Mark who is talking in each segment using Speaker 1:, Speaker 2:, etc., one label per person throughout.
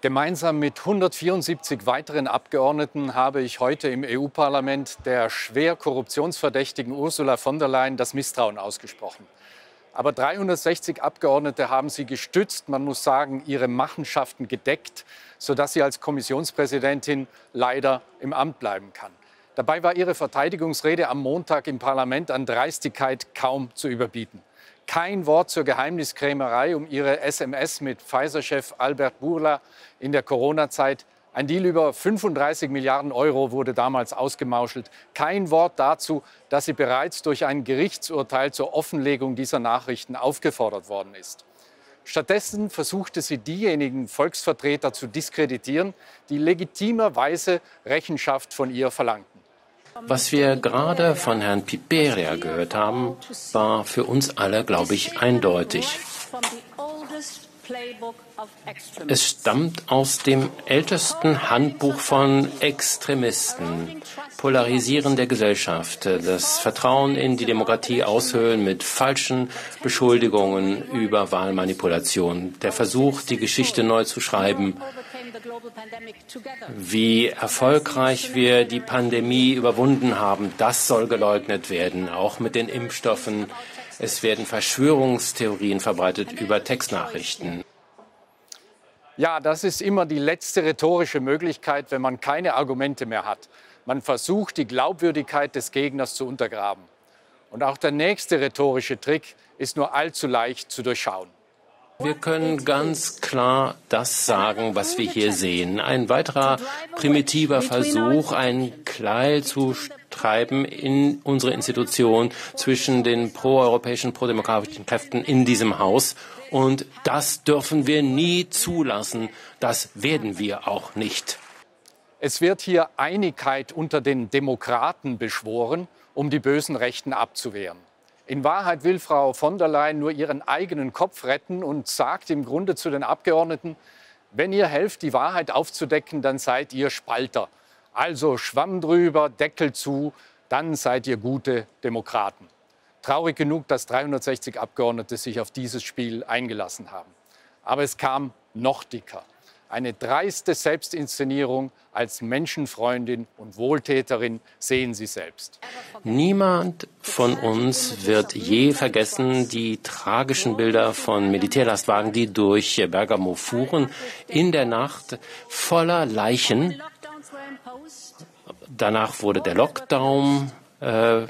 Speaker 1: Gemeinsam mit 174 weiteren Abgeordneten habe ich heute im EU-Parlament der schwer korruptionsverdächtigen Ursula von der Leyen das Misstrauen ausgesprochen. Aber 360 Abgeordnete haben sie gestützt, man muss sagen, ihre Machenschaften gedeckt, sodass sie als Kommissionspräsidentin leider im Amt bleiben kann. Dabei war ihre Verteidigungsrede am Montag im Parlament an Dreistigkeit kaum zu überbieten. Kein Wort zur Geheimniskrämerei um ihre SMS mit Pfizer-Chef Albert Bourla in der Corona-Zeit. Ein Deal über 35 Milliarden Euro wurde damals ausgemauschelt. Kein Wort dazu, dass sie bereits durch ein Gerichtsurteil zur Offenlegung dieser Nachrichten aufgefordert worden ist. Stattdessen versuchte sie, diejenigen Volksvertreter zu diskreditieren, die legitimerweise Rechenschaft von ihr verlangten.
Speaker 2: Was wir gerade von Herrn Piperia gehört haben, war für uns alle, glaube ich, eindeutig. Es stammt aus dem ältesten Handbuch von Extremisten. Polarisieren der Gesellschaft, das Vertrauen in die Demokratie aushöhlen mit falschen Beschuldigungen über Wahlmanipulation, der Versuch, die Geschichte neu zu schreiben. Wie erfolgreich wir die Pandemie überwunden haben, das soll geleugnet werden, auch mit den Impfstoffen. Es werden Verschwörungstheorien verbreitet über Textnachrichten.
Speaker 1: Ja, das ist immer die letzte rhetorische Möglichkeit, wenn man keine Argumente mehr hat. Man versucht, die Glaubwürdigkeit des Gegners zu untergraben. Und auch der nächste rhetorische Trick ist nur allzu leicht zu durchschauen.
Speaker 2: Wir können ganz klar das sagen, was wir hier sehen. Ein weiterer primitiver Versuch, einen Keil zu treiben in unsere Institution zwischen den proeuropäischen, prodemokratischen Kräften in diesem Haus. Und das dürfen wir nie zulassen. Das werden wir auch nicht.
Speaker 1: Es wird hier Einigkeit unter den Demokraten beschworen, um die bösen Rechten abzuwehren. In Wahrheit will Frau von der Leyen nur ihren eigenen Kopf retten und sagt im Grunde zu den Abgeordneten, wenn ihr helft, die Wahrheit aufzudecken, dann seid ihr Spalter. Also Schwamm drüber, Deckel zu, dann seid ihr gute Demokraten. Traurig genug, dass 360 Abgeordnete sich auf dieses Spiel eingelassen haben. Aber es kam noch dicker. Eine dreiste Selbstinszenierung als Menschenfreundin und Wohltäterin, sehen Sie selbst.
Speaker 2: Niemand von uns wird je vergessen die tragischen Bilder von Militärlastwagen, die durch Bergamo fuhren, in der Nacht voller Leichen. Danach wurde der Lockdown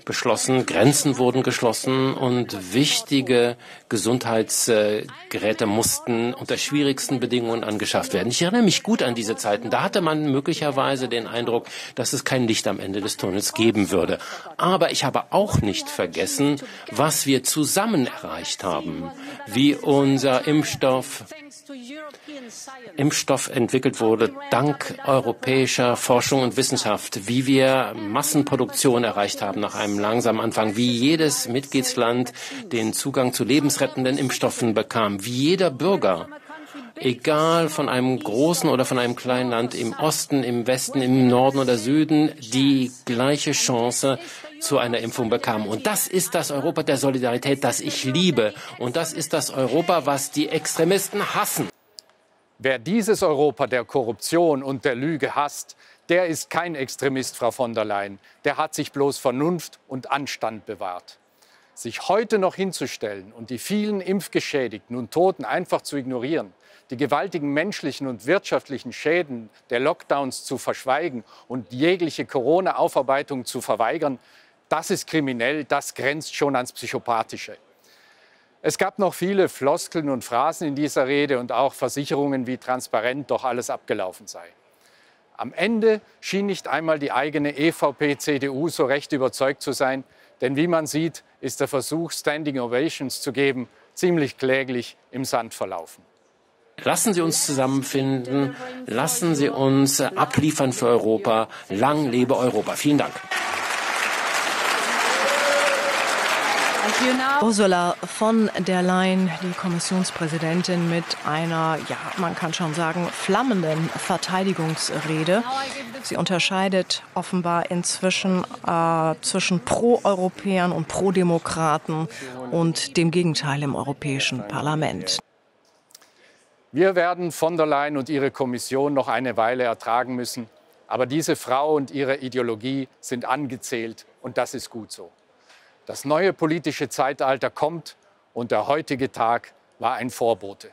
Speaker 2: beschlossen, Grenzen wurden geschlossen und wichtige Gesundheitsgeräte mussten unter schwierigsten Bedingungen angeschafft werden. Ich erinnere mich gut an diese Zeiten. Da hatte man möglicherweise den Eindruck, dass es kein Licht am Ende des Tunnels geben würde. Aber ich habe auch nicht vergessen, was wir zusammen erreicht haben, wie unser Impfstoff entwickelt wurde, dank europäischer Forschung und Wissenschaft, wie wir Massenproduktion erreicht haben nach einem langsamen Anfang, wie jedes Mitgliedsland den Zugang zu lebensrettenden Impfstoffen bekam, wie jeder Bürger, egal von einem großen oder von einem kleinen Land, im Osten, im Westen, im Norden oder Süden, die gleiche Chance zu einer Impfung bekam. Und das ist das Europa der Solidarität, das ich liebe. Und das ist das Europa, was die Extremisten hassen.
Speaker 1: Wer dieses Europa der Korruption und der Lüge hasst, der ist kein Extremist, Frau von der Leyen. Der hat sich bloß Vernunft und Anstand bewahrt. Sich heute noch hinzustellen und die vielen Impfgeschädigten und Toten einfach zu ignorieren, die gewaltigen menschlichen und wirtschaftlichen Schäden der Lockdowns zu verschweigen und jegliche Corona-Aufarbeitung zu verweigern, das ist kriminell, das grenzt schon ans Psychopathische. Es gab noch viele Floskeln und Phrasen in dieser Rede und auch Versicherungen, wie transparent doch alles abgelaufen sei. Am Ende schien nicht einmal die eigene EVP-CDU so recht überzeugt zu sein, denn wie man sieht, ist der Versuch, Standing Ovations zu geben, ziemlich kläglich im Sand verlaufen.
Speaker 2: Lassen Sie uns zusammenfinden, lassen Sie uns abliefern für Europa. Lang lebe Europa. Vielen Dank.
Speaker 3: Ursula von der Leyen, die Kommissionspräsidentin, mit einer, ja, man kann schon sagen, flammenden Verteidigungsrede. Sie unterscheidet offenbar inzwischen zwischen Pro-Europäern und Pro-Demokraten und dem Gegenteil im Europäischen Parlament.
Speaker 1: Wir werden von der Leyen und ihre Kommission noch eine Weile ertragen müssen. Aber diese Frau und ihre Ideologie sind angezählt und das ist gut so. Das neue politische Zeitalter kommt und der heutige Tag war ein Vorbote.